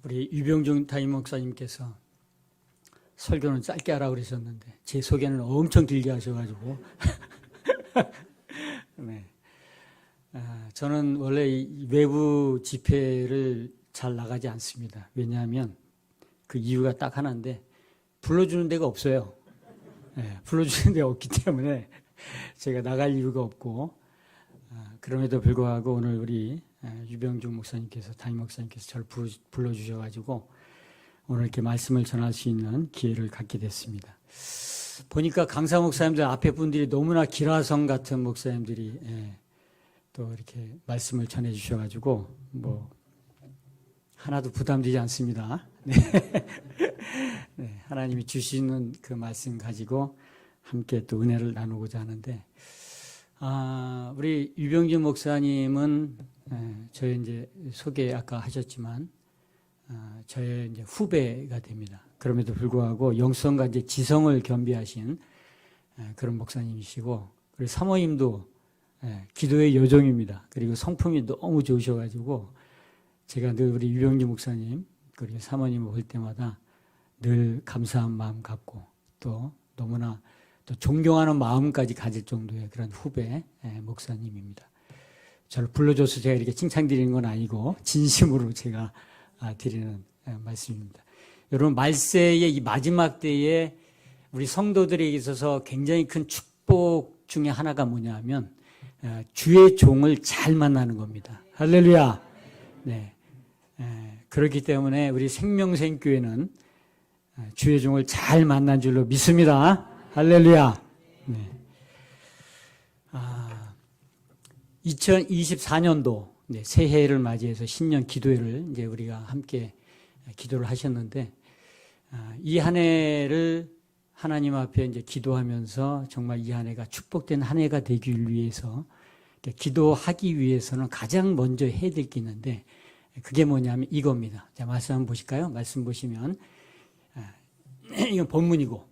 우리 유병중 담임 목사님께서 설교는 짧게 하라고 그러셨는데 제 소개는 엄청 길게 하셔가지고 네. 저는 원래 이 외부 집회를 잘 나가지 않습니다. 왜냐하면 그 이유가 딱 하나인데 불러주는 데가 없어요. 네, 불러주는 데가 없기 때문에 제가 나갈 이유가 없고, 그럼에도 불구하고 오늘 우리 유병중 목사님께서, 담임 목사님께서 저를 불러주셔가지고 오늘 이렇게 말씀을 전할 수 있는 기회를 갖게 됐습니다. 보니까 강사 목사님들 앞에 분들이 너무나 기라성 같은 목사님들이 또 이렇게 말씀을 전해 주셔가지고 뭐 하나도 부담되지 않습니다. 네. 네, 하나님이 주시는 그 말씀 가지고 함께 또 은혜를 나누고자 하는데, 우리 유병준 목사님은 저의 이제 소개 아까 하셨지만 저의 이제 후배가 됩니다. 그럼에도 불구하고 영성과 이제 지성을 겸비하신 그런 목사님이시고, 그리고 사모님도 기도의 여종입니다. 그리고 성품이 너무 좋으셔가지고 제가 늘 우리 유병준 목사님 그리고 사모님을 볼 때마다 늘 감사한 마음 갖고 또 너무나 또 존경하는 마음까지 가질 정도의 그런 후배 목사님입니다. 저를 불러줘서 제가 이렇게 칭찬드리는 건 아니고 진심으로 제가 드리는 말씀입니다. 여러분, 말세의 이 마지막 때에 우리 성도들에게 있어서 굉장히 큰 축복 중에 하나가 뭐냐 하면 주의 종을 잘 만나는 겁니다. 할렐루야. 네. 그렇기 때문에 우리 생명생교회는 주의 종을 잘 만난 줄로 믿습니다. 할렐루야. 네. 2024년도 새해를 맞이해서 신년 기도회를 이제 우리가 함께 기도를 하셨는데, 이 한 해를 하나님 앞에 이제 기도하면서 정말 이 한 해가 축복된 한 해가 되기 위해서 기도하기 위해서는 가장 먼저 해야 될 게 있는데, 그게 뭐냐면 이겁니다. 자, 말씀 한번 보실까요? 말씀 보시면 이건 본문이고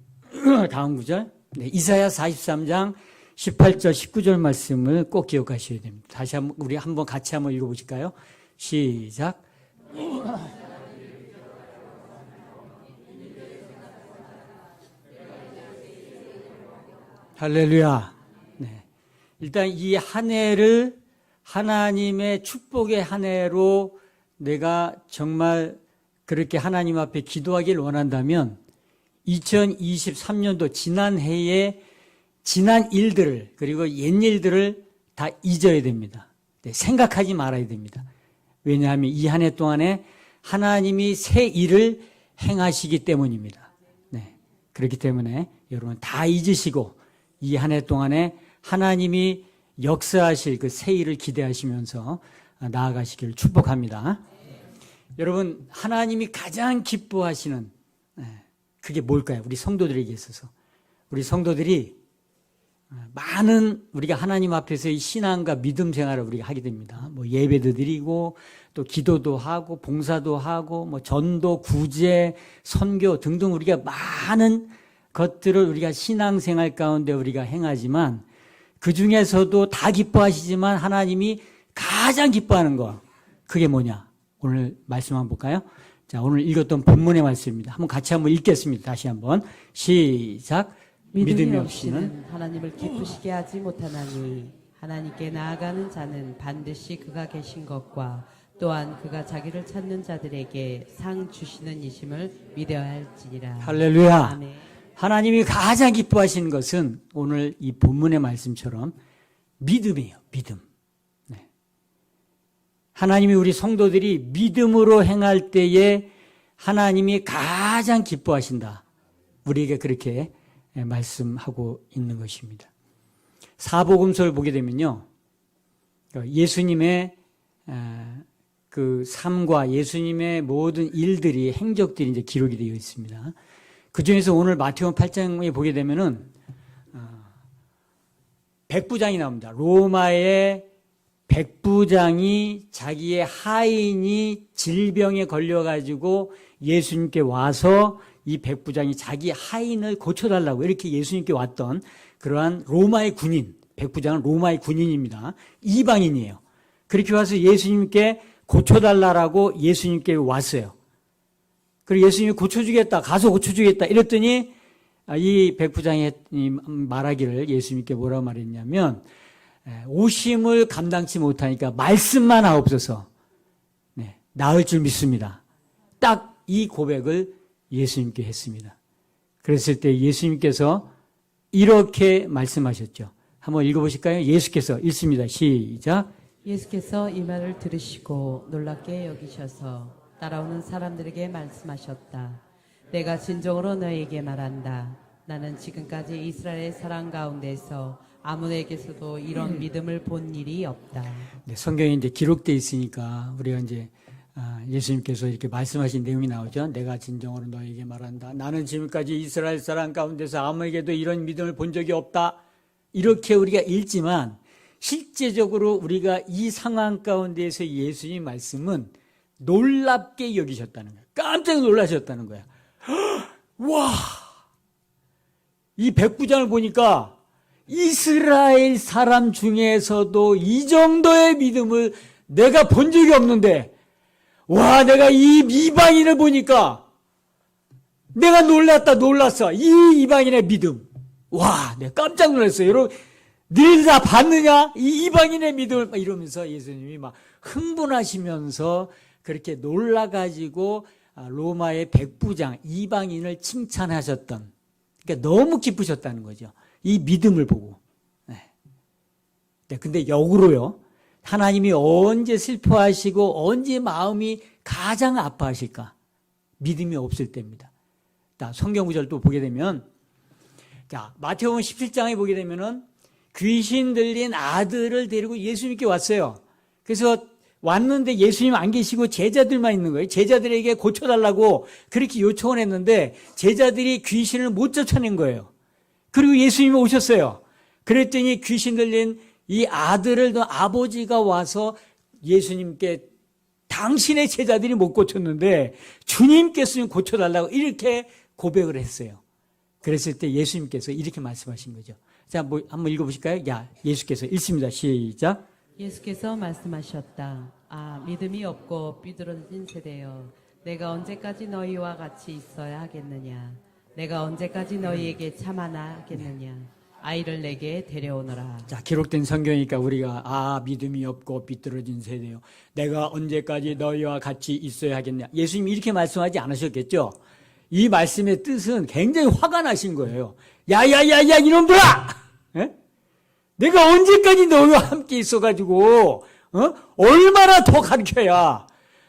다음 구절, 이사야 43장 18절 19절 말씀을 꼭 기억하셔야 됩니다. 다시 한번 우리 한번 같이 한번 읽어보실까요? 시작. 할렐루야. 네. 일단 이 한 해를 하나님의 축복의 한 해로 내가 정말 그렇게 하나님 앞에 기도하기를 원한다면 2023년도 지난 해에 지난 일들을 그리고 옛 일들을 다 잊어야 됩니다. 네, 생각하지 말아야 됩니다. 왜냐하면 이 한 해 동안에 하나님이 새 일을 행하시기 때문입니다. 네, 그렇기 때문에 여러분 다 잊으시고 이 한 해 동안에 하나님이 역사하실 그 새 일을 기대하시면서 나아가시기를 축복합니다. 여러분, 하나님이 가장 기뻐하시는 그게 뭘까요? 우리 성도들에게 있어서 우리 성도들이 많은 우리가 하나님 앞에서의 신앙과 믿음 생활을 우리가 하게 됩니다. 뭐 예배도 드리고 또 기도도 하고 봉사도 하고 뭐 전도, 구제, 선교 등등 우리가 많은 것들을 우리가 신앙생활 가운데 우리가 행하지만 그 중에서도 다 기뻐하시지만 하나님이 가장 기뻐하는 거, 그게 뭐냐? 오늘 말씀 한번 볼까요? 자, 오늘 읽었던 본문의 말씀입니다. 한번 같이 한번 읽겠습니다. 다시 한번 시작. 믿음이 없이는 하나님을 기쁘시게 하지 못하나니 하나님께 나아가는 자는 반드시 그가 계신 것과 또한 그가 자기를 찾는 자들에게 상 주시는 이심을 믿어야 할지니라. 할렐루야. 아멘. 하나님이 가장 기뻐하시는 것은 오늘 이 본문의 말씀처럼 믿음이에요. 믿음. 네. 하나님이 우리 성도들이 믿음으로 행할 때에 하나님이 가장 기뻐하신다. 우리에게 그렇게 말씀하고 있는 것입니다. 사복음서를 보게 되면요, 예수님의 그 삶과 예수님의 모든 일들이, 행적들이 이제 기록이 되어 있습니다. 그 중에서 오늘 마태복음 8장에 보게 되면은 백부장이 나옵니다. 로마의 백부장이 자기의 하인이 질병에 걸려가지고 예수님께 와서 이 백부장이 자기 하인을 고쳐달라고 이렇게 예수님께 왔던 그러한 로마의 군인, 백부장은 로마의 군인입니다. 이방인이에요. 그렇게 와서 예수님께 고쳐달라고 예수님께 왔어요. 그리고 예수님이 고쳐주겠다, 가서 고쳐주겠다 이랬더니 이 백부장이 말하기를 예수님께 뭐라고 말했냐면 오심을 감당치 못하니까 말씀만 하옵소서. 네, 나을 줄 믿습니다. 딱 이 고백을 예수님께 했습니다. 그랬을 때 예수님께서 이렇게 말씀하셨죠. 한번 읽어보실까요? 예수께서 읽습니다. 시작. 예수께서 이 말을 들으시고 놀랍게 여기셔서 따라오는 사람들에게 말씀하셨다. 내가 진정으로 너에게 말한다. 나는 지금까지 이스라엘의 사람 가운데서 아무에게서도 이런 믿음을 본 일이 없다. 네, 성경에 이제 기록되어 있으니까 우리가 이제 예수님께서 이렇게 말씀하신 내용이 나오죠. 내가 진정으로 너에게 말한다. 나는 지금까지 이스라엘 사람 가운데서 아무에게도 이런 믿음을 본 적이 없다. 이렇게 우리가 읽지만 실제적으로 우리가 이 상황 가운데에서 예수님 말씀은 놀랍게 여기셨다는 거예요. 깜짝 놀라셨다는 거야. 와! 이 백부장을 보니까 이스라엘 사람 중에서도 이 정도의 믿음을 내가 본 적이 없는데, 와, 내가 이 이방인을 보니까 내가 놀랐어. 이 이방인의 믿음. 와, 내가 깜짝 놀랐어요. 여러분, 늘 다 봤느냐? 이 이방인의 믿음을 막 이러면서 예수님이 막 흥분하시면서 그렇게 놀라가지고 로마의 백부장, 이방인을 칭찬하셨던, 그러니까 너무 기쁘셨다는 거죠. 이 믿음을 보고. 네. 근데 역으로요, 하나님이 언제 슬퍼하시고 언제 마음이 가장 아파하실까? 믿음이 없을 때입니다. 자, 성경 구절 또 보게 되면, 자, 마태복음 17장에 보게 되면은 귀신 들린 아들을 데리고 예수님께 왔어요. 그래서 왔는데 예수님 안 계시고 제자들만 있는 거예요. 제자들에게 고쳐달라고 그렇게 요청을 했는데 제자들이 귀신을 못 쫓아낸 거예요. 그리고 예수님이 오셨어요. 그랬더니 귀신 들린 이 아들을 아버지가 와서 예수님께 당신의 제자들이 못 고쳤는데 주님께서 고쳐달라고 이렇게 고백을 했어요. 그랬을 때 예수님께서 이렇게 말씀하신 거죠. 자, 한번 읽어보실까요? 예수께서 읽습니다. 시작. 예수께서 말씀하셨다. 믿음이 없고 삐뚤어진 세대여, 내가 언제까지 너희와 같이 있어야 하겠느냐? 내가 언제까지 너희에게 참아나 하겠느냐? 아이를 내게 데려오너라. 자, 기록된 성경이니까 우리가 믿음이 없고 삐뚤어진 세대요, 내가 언제까지 너희와 같이 있어야 하겠냐? 예수님이 이렇게 말씀하지 않으셨겠죠? 이 말씀의 뜻은 굉장히 화가 나신 거예요. 야야야야 이놈들아! 에? 내가 언제까지 너희와 함께 있어가지고 얼마나 더 가르쳐야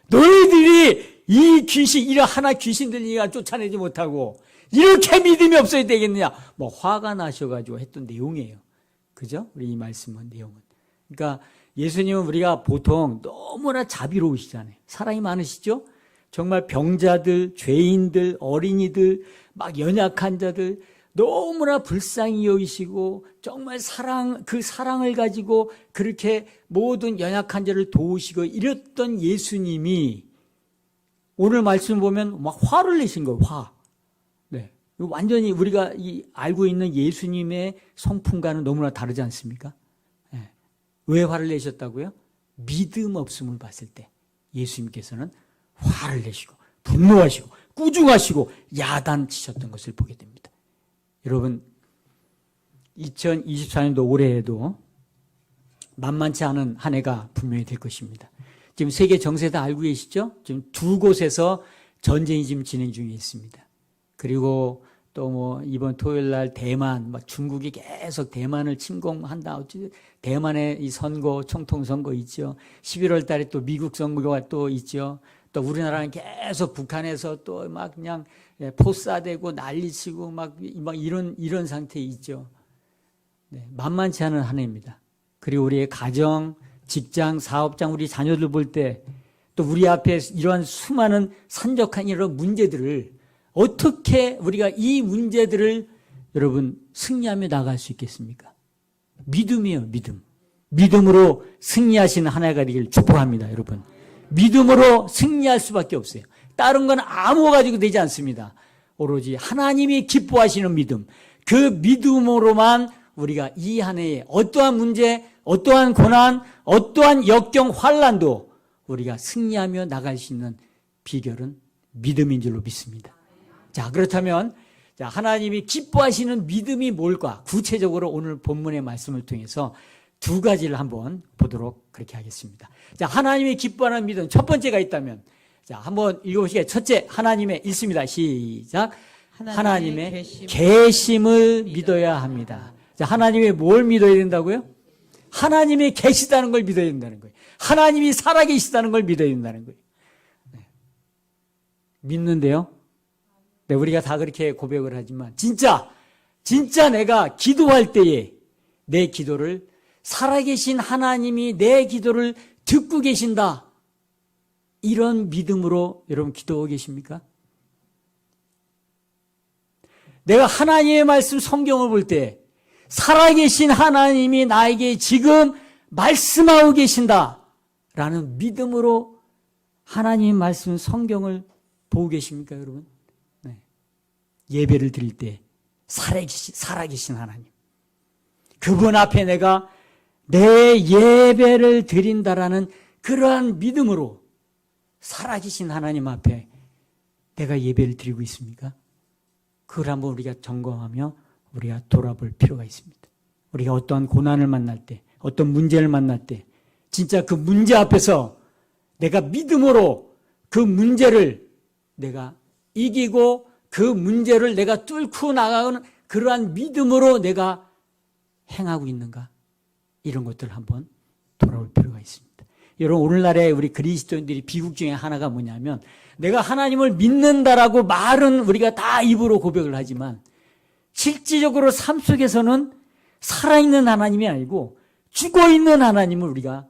너희들이 이 귀신, 이런 하나 귀신 들리니까 쫓아내지 못하고 이렇게 믿음이 없어야 되겠느냐? 화가 나셔가지고 했던 내용이에요. 그죠? 우리 이 말씀은 내용은. 그러니까 예수님은 우리가 보통 너무나 자비로우시잖아요. 사랑이 많으시죠? 정말 병자들, 죄인들, 어린이들, 막 연약한 자들 너무나 불쌍히 여기시고 정말 그 사랑을 가지고 그렇게 모든 연약한 자를 도우시고 이랬던 예수님이 오늘 말씀 보면 막 화를 내신 거예요. 화. 네. 완전히 우리가 알고 있는 예수님의 성품과는 너무나 다르지 않습니까? 네. 왜 화를 내셨다고요? 믿음 없음을 봤을 때 예수님께서는 화를 내시고 분노하시고 꾸중하시고 야단치셨던 것을 보게 됩니다. 여러분, 2024년도 올해에도 만만치 않은 한 해가 분명히 될 것입니다. 지금 세계 정세 다 알고 계시죠? 지금 두 곳에서 전쟁이 지금 진행 중에 있습니다. 그리고 또 이번 토요일 날 대만, 중국이 계속 대만을 침공한다. 대만의 이 선거, 총통 선거 있죠. 11월 달에 또 미국 선거가 또 있죠. 또 우리나라는 계속 북한에서 또 막 그냥 포싸대고 난리치고 막 이런 상태에 있죠. 네, 만만치 않은 한 해입니다. 그리고 우리의 가정, 직장, 사업장, 우리 자녀들 볼 때 또 우리 앞에 이러한 수많은 산적한 이런 문제들을 어떻게 우리가 이 문제들을 여러분 승리하며 나갈 수 있겠습니까? 믿음이에요, 믿음. 믿음으로 승리하시는 한 해가 되기를 축복합니다, 여러분. 믿음으로 승리할 수밖에 없어요. 다른 건 아무 가지고 되지 않습니다. 오로지 하나님이 기뻐하시는 믿음, 그 믿음으로만 우리가 이 한 해에 어떠한 문제, 어떠한 고난, 어떠한 역경, 환난도 우리가 승리하며 나갈 수 있는 비결은 믿음인 줄로 믿습니다. 자, 그렇다면 자, 하나님이 기뻐하시는 믿음이 뭘까? 구체적으로 오늘 본문의 말씀을 통해서 두 가지를 한번 보도록 그렇게 하겠습니다. 자, 하나님이 기뻐하는 믿음 첫 번째가 있다면 자, 한번 읽어보시겠습니다. 첫째, 하나님의 있습니다. 시작. 하나님의 계심을 믿어야 합니다. 자, 하나님의 뭘 믿어야 된다고요? 하나님이 계시다는 걸 믿어야 된다는 거예요. 하나님이 살아계시다는 걸 믿어야 된다는 거예요. 네. 믿는데요. 네, 우리가 다 그렇게 고백을 하지만 진짜 내가 기도할 때에 내 기도를 살아계신 하나님이 내 기도를 듣고 계신다. 이런 믿음으로 여러분 기도하고 계십니까? 내가 하나님의 말씀 성경을 볼 때 살아계신 하나님이 나에게 지금 말씀하고 계신다라는 믿음으로 하나님의 말씀 성경을 보고 계십니까, 여러분? 네. 예배를 드릴 때 살아계신 하나님. 그분 앞에 내가 내 예배를 드린다라는 그러한 믿음으로 살아계신 하나님 앞에 내가 예배를 드리고 있습니까? 그걸 한번 우리가 점검하며 우리가 돌아볼 필요가 있습니다. 우리가 어떠한 고난을 만날 때, 어떤 문제를 만날 때 진짜 그 문제 앞에서 내가 믿음으로 그 문제를 내가 이기고 그 문제를 내가 뚫고 나가는 그러한 믿음으로 내가 행하고 있는가? 이런 것들을 한번 돌아볼 필요가 있습니다. 여러분, 오늘날에 우리 그리스도인들이 비극 중에 하나가 뭐냐면 내가 하나님을 믿는다라고 말은 우리가 다 입으로 고백을 하지만 실질적으로 삶 속에서는 살아있는 하나님이 아니고 죽어있는 하나님을 우리가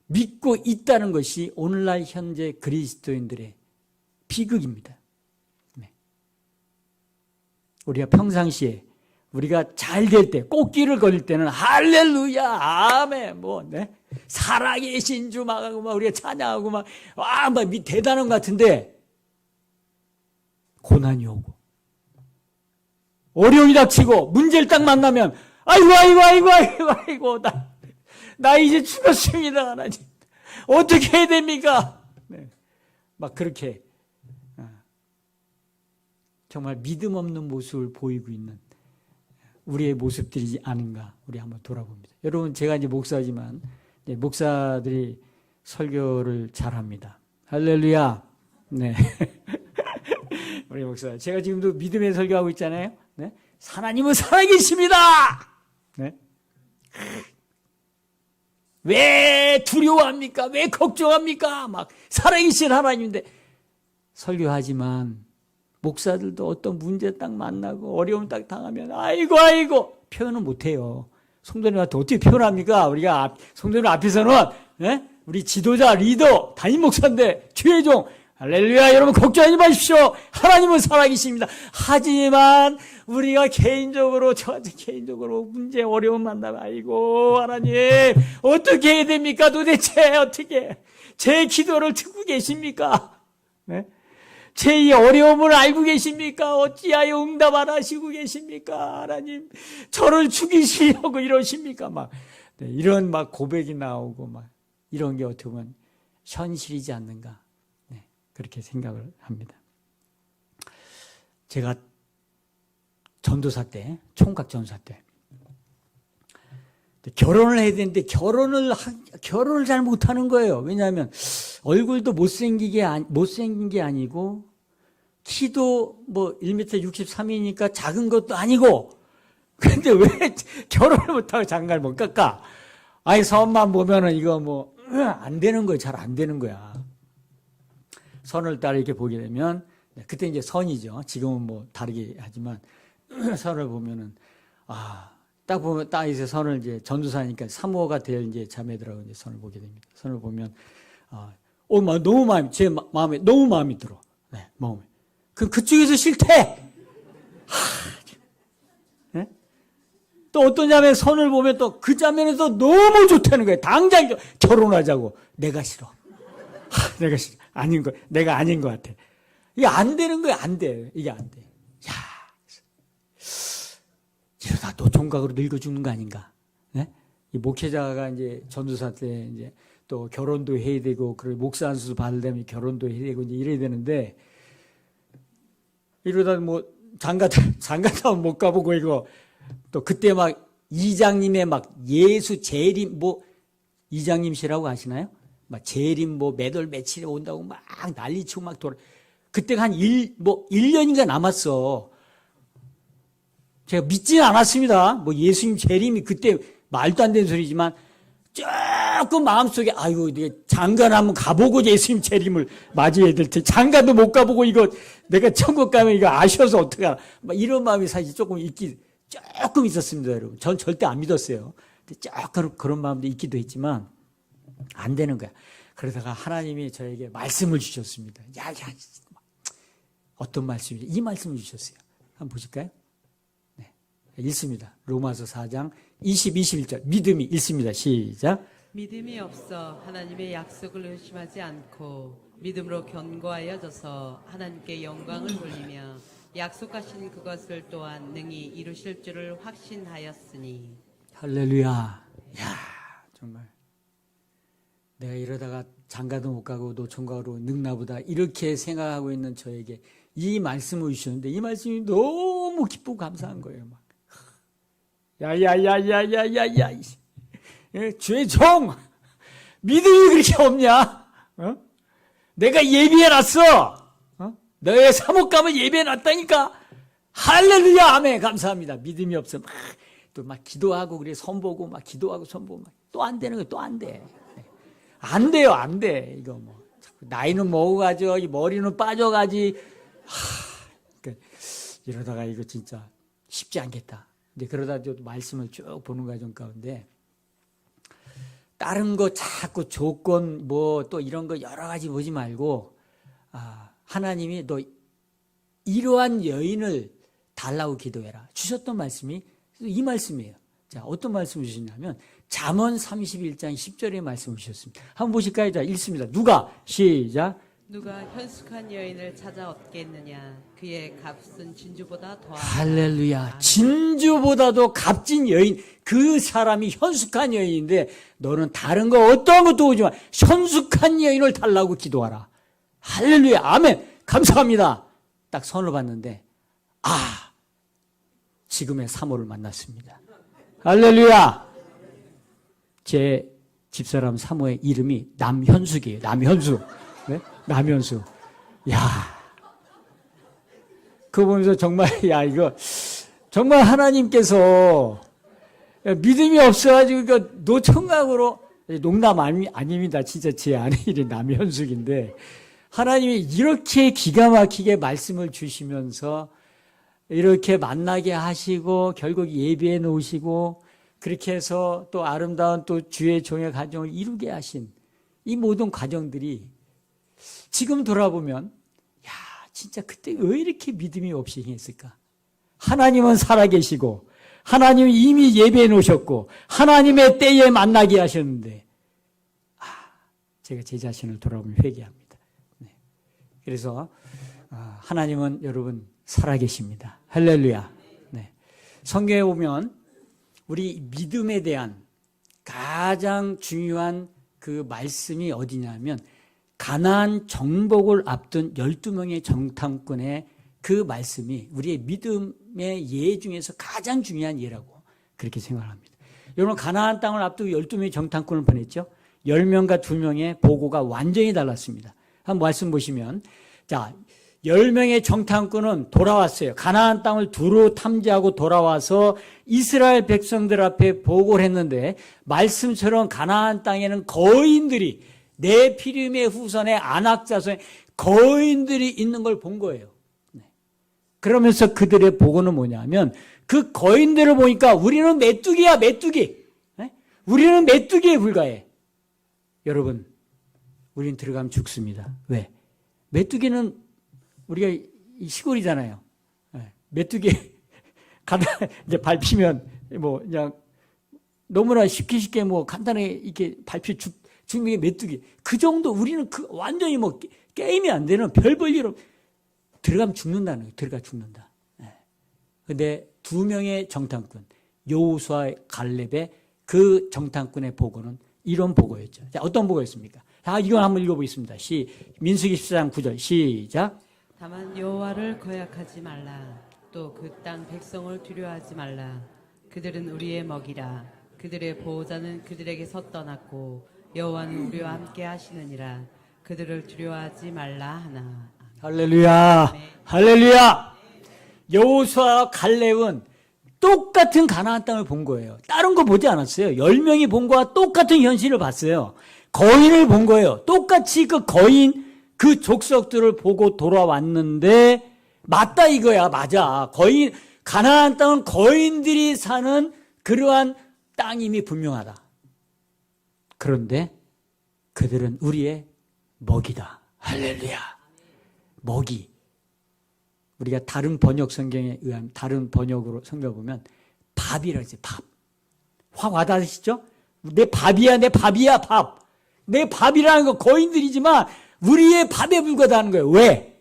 믿고 있다는 것이 오늘날 현재 그리스도인들의 비극입니다. 네. 우리가 평상시에 우리가 잘 될 때, 꽃길을 걸을 때는 할렐루야, 아멘, 네. 살아계신 주 막 하고 막 우리가 찬양하고 막 대단한 것 같은데 고난이 오고 어려움이 닥치고 문제를 딱 만나면 아이고 나 이제 죽었습니다, 하나님. 어떻게 해야 됩니까? 네. 막 그렇게 정말 믿음 없는 모습을 보이고 있는 우리의 모습들이지 않은가 우리 한번 돌아봅니다. 여러분, 제가 이제 목사지만 목사들이 설교를 잘합니다. 할렐루야. 네. 우리 목사, 제가 지금도 믿음의 설교하고 있잖아요. 네. 하나님은 살아계십니다. 네. 왜 두려워합니까? 왜 걱정합니까? 막 살아계신 하나님인데 설교하지만 목사들도 어떤 문제 딱 만나고 어려움 딱 당하면 아이고 표현을 못해요. 성도님한테 어떻게 표현합니까? 우리가 성도님 앞에서는 우리 지도자, 리더, 담임 목사인데 주의 종 할렐루야, 여러분 걱정하지 마십시오. 하나님은 살아계십니다. 하지만 우리가 저한테 개인적으로 문제, 어려움 만나면 아이고 하나님 어떻게 해야 됩니까? 도대체 어떻게 제 기도를 듣고 계십니까? 네? 제 이 어려움을 알고 계십니까? 어찌하여 응답 안 하시고 계십니까? 하나님, 저를 죽이시려고 이러십니까? 네, 이런 고백이 나오고 이런 게 어떻게 보면 현실이지 않는가? 네, 그렇게 생각을 합니다. 제가 전도사 때, 총각 전도사 때 결혼을 해야 되는데 결혼을 잘 못하는 거예요. 왜냐하면 얼굴도 못생긴 게 아니고 키도 1m 63이니까 작은 것도 아니고 근데 왜 결혼을 못하고 장가를 못 갈까? 선만 보면은 이거 안 되는 거예요. 잘 안 되는 거야. 선을 따라 이렇게 보게 되면 그때 이제 선이죠. 지금은 다르게 하지만 선을 보면은 딱 보면 딱 이제 선을 이제 전도사니까 사모가 될 이제 자매들하고 이제 선을 보게 됩니다. 선을 보면 너무 제 마음에 너무 마음이 들어. 네, 마음에. 그쪽에서 싫대. 네? 또 어떤 자매 선을 보면 또 그 자매는 또 너무 좋다는 거예요. 당장 결혼하자고. 내가 싫어. 내가 싫어. 아닌 거. 내가 아닌 것 같아. 이게 안 되는 거야. 안 돼. 이게 안 돼. 이러다 또 종각으로 늙어 죽는 거 아닌가? 네? 이 목회자가 이제 전도사 때 이제 또 결혼도 해야 되고, 그리고 목사 안수 받으려면 결혼도 해야 되고, 이제 이래야 되는데, 이러다 뭐 장가다 못 가보고 이거 또 그때 막 이장님의 막 예수 재림 뭐 이장님시라고 아시나요? 막 재림 뭐 몇 월 며칠에 온다고 막 난리치고 막 돌아. 그때가 한 1년인가 남았어. 제가 믿지는 않았습니다. 뭐 예수님 재림이 그때 말도 안 되는 소리지만 조금 마음속에 아이고 장가나 한번 가보고 예수님 재림을 맞이해야 될 텐데 장가도 못 가보고 이거 내가 천국 가면 이거 아쉬워서 어떡하나 막 이런 마음이 사실 조금 있었습니다, 여러분. 전 절대 안 믿었어요. 조금 그런 마음도 있기도 했지만 안 되는 거야. 그러다가 하나님이 저에게 말씀을 주셨습니다. 어떤 말씀이죠? 이 말씀을 주셨어요. 한번 보실까요? 네. 읽습니다. 로마서 4장 20, 21절. 믿음이 읽습니다. 시작. 믿음이 없어 하나님의 약속을 의심하지 않고 믿음으로 견고하여져서 하나님께 영광을 돌리며 약속하신 그것을 또한 능히 이루실 줄을 확신하였으니. 할렐루야. 야, 정말 내가 이러다가 장가도 못 가고 노총각으로 늙나보다 이렇게 생각하고 있는 저에게 이 말씀을 주셨는데 이 말씀이 너무 기쁘고 감사한 거예요. 막 야야야야야야야 주의 종 믿음이 그렇게 없냐? 어? 내가 예비해놨어. 너의 사목감을 예비해놨다니까. 할렐루야 아멘 감사합니다. 믿음이 없어 또 막 기도하고 그래 선보고 막 기도하고 선보고 또 안 되는 거 또 안 돼. 안 돼요 안 돼. 이거 뭐 나이는 먹어가죠 이 머리는 빠져가지. 그러니까 이러다가 이거 진짜 쉽지 않겠다. 근데 그러다 또 말씀을 쭉 보는 과정 가운데 다른 거 자꾸 조건 뭐 또 이런 거 여러 가지 보지 말고 하나님이 너 이러한 여인을 달라고 기도해라 주셨던 말씀이 이 말씀이에요. 자, 어떤 말씀을 주시냐면 잠언 31장 10절의 말씀을 주셨습니다. 한번 보실까요? 자, 읽습니다. 누가? 시작. 누가 현숙한 여인을 찾아 얻겠느냐? 그의 값은 진주보다 더하다. 할렐루야. 진주보다도 값진 여인, 그 사람이 현숙한 여인인데 너는 다른 거 어떠한 것도 오지 마. 현숙한 여인을 달라고 기도하라. 할렐루야. 아멘. 감사합니다. 딱 선을 봤는데 지금의 사모를 만났습니다. 할렐루야. 제 집사람 사모의 이름이 남현숙이에요. 남현숙. 네? 남현숙. 야, 그거 보면서 정말 이거 정말 하나님께서 믿음이 없어가지고 이거 노총각으로 농담 아닙니다. 진짜 제 아내 이름이 남현숙인데 하나님이 이렇게 기가 막히게 말씀을 주시면서 이렇게 만나게 하시고 결국 예비해 놓으시고 그렇게 해서 또 아름다운 또 주의 종의 가정을 이루게 하신 이 모든 과정들이 지금 돌아보면 진짜 그때 왜 이렇게 믿음이 없이 했을까? 하나님은 살아계시고 하나님은 이미 예배해 놓으셨고 하나님의 때에 만나게 하셨는데 제가 제 자신을 돌아보면 회개합니다. 네. 그래서 하나님은 여러분 살아계십니다. 할렐루야. 네. 성경에 보면 우리 믿음에 대한 가장 중요한 그 말씀이 어디냐면 가나안 정복을 앞둔 12명의 정탐꾼의 그 말씀이 우리의 믿음의 예 중에서 가장 중요한 예라고 그렇게 생각합니다. 여러분 가나안 땅을 앞두고 12명의 정탐꾼을 보냈죠. 10명과 2명의 보고가 완전히 달랐습니다. 한번 말씀 보시면 자 10명의 정탐꾼은 돌아왔어요. 가나안 땅을 두루 탐지하고 돌아와서 이스라엘 백성들 앞에 보고를 했는데 말씀처럼 가나안 땅에는 거인들이 네피림의 후손의 아낙 자손의 거인들이 있는 걸 본 거예요. 그러면서 그들의 보고는 뭐냐면 그 거인들을 보니까 우리는 메뚜기야 메뚜기. 우리는 메뚜기에 불과해. 여러분 우리는 들어가면 죽습니다. 왜? 메뚜기는 우리가 시골이잖아요. 메뚜기 가다 이제 밟히면 뭐 그냥 너무나 쉽게 뭐 간단하게 이렇게 밟혀 죽는 게 메뚜기. 그 정도 우리는 완전히 뭐 게임이 안 되는 별 볼 일 없. 들어가면 죽는다는 거예요. 들어가 죽는다. 근데 2명의 정탐꾼 여호수아 갈렙의 그 정탐꾼의 보고는 이런 보고였죠. 자, 어떤 보고였습니까? 자, 이건 한번 읽어보겠습니다. 민수기 14장 9절 시작. 다만 여호와를 거역하지 말라. 또 그 땅 백성을 두려워하지 말라. 그들은 우리의 먹이라. 그들의 보호자는 그들에게서 떠났고 여호와는 우리와 함께 하시느니라. 그들을 두려워하지 말라 하나. 할렐루야. 할렐루야. 여호수아와 갈렙은 똑같은 가나안 땅을 본 거예요. 다른 거 보지 않았어요. 10명이 본 거와 똑같은 현실을 봤어요. 거인을 본 거예요. 똑같이 그 거인, 그 족속들을 보고 돌아왔는데 맞다 이거야. 맞아. 가나안 땅은 거인들이 사는 그러한 땅임이 분명하다. 그런데 그들은 우리의 먹이다. 할렐루야. 먹이. 우리가 다른 번역 성경에 의하면, 다른 번역으로 성경 보면 밥이라고 했어요. 밥. 확 와닿으시죠? 내 밥이야, 내 밥이야, 밥. 내 밥이라는 거 거인들이지만 우리의 밥에 불과하다는 거예요. 왜?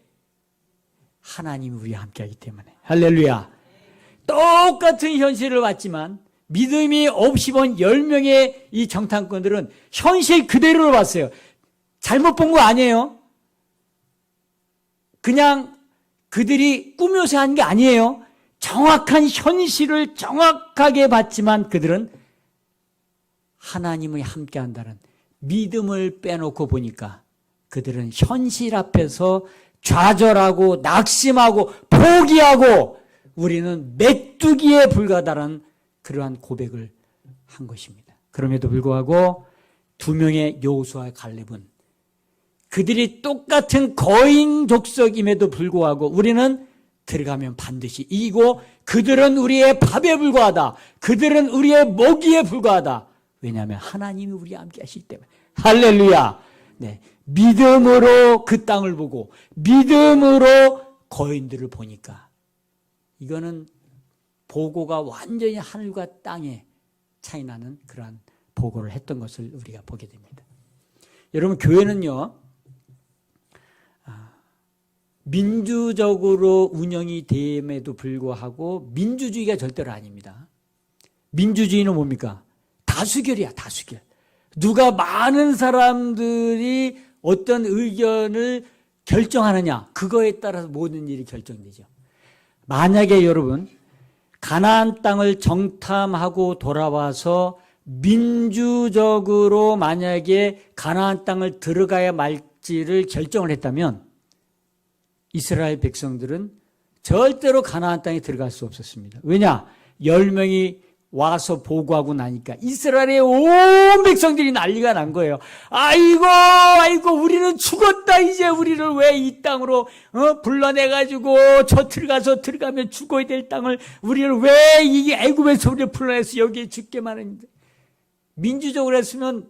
하나님이 우리와 함께하기 때문에. 할렐루야. 똑같은 현실을 봤지만 믿음이 없이 본 10명의 이 정탐꾼들은 현실 그대로를 봤어요. 잘못 본 거 아니에요. 그냥 그들이 꾸며서 한 게 아니에요. 정확한 현실을 정확하게 봤지만 그들은 하나님이 함께한다는 믿음을 빼놓고 보니까 그들은 현실 앞에서 좌절하고 낙심하고 포기하고 우리는 메뚜기에 불과하다는 그러한 고백을 한 것입니다. 그럼에도 불구하고 2명의 여호수아와 갈렙은 그들이 똑같은 거인 족속임에도 불구하고 우리는 들어가면 반드시 이기고 그들은 우리의 밥에 불과하다. 그들은 우리의 먹이에 불과하다. 왜냐하면 하나님이 우리와 함께 하시기 때문에. 할렐루야. 네. 믿음으로 그 땅을 보고 믿음으로 거인들을 보니까 이거는 보고가 완전히 하늘과 땅의 차이 나는 그러한 보고를 했던 것을 우리가 보게 됩니다. 여러분, 교회는요, 민주적으로 운영이 됨에도 불구하고 민주주의가 절대로 아닙니다. 민주주의는 뭡니까? 다수결이야, 다수결. 누가 많은 사람들이 어떤 의견을 결정하느냐, 그거에 따라서 모든 일이 결정되죠. 만약에 여러분 가나안 땅을 정탐하고 돌아와서 민주적으로 만약에 가나안 땅을 들어가야 말지를 결정을 했다면 이스라엘 백성들은 절대로 가나안 땅에 들어갈 수 없었습니다. 왜냐? 10명이 와서 보고하고 나니까 이스라엘의 온 백성들이 난리가 난 거예요. 아이고 우리는 죽었다. 이제 우리를 왜 이 땅으로 불러내가지고 저 들어가면 죽어야 될 땅을 우리를 왜 이 애굽에서 우리를 불러내서 여기에 죽게만 했는데, 민주적으로 했으면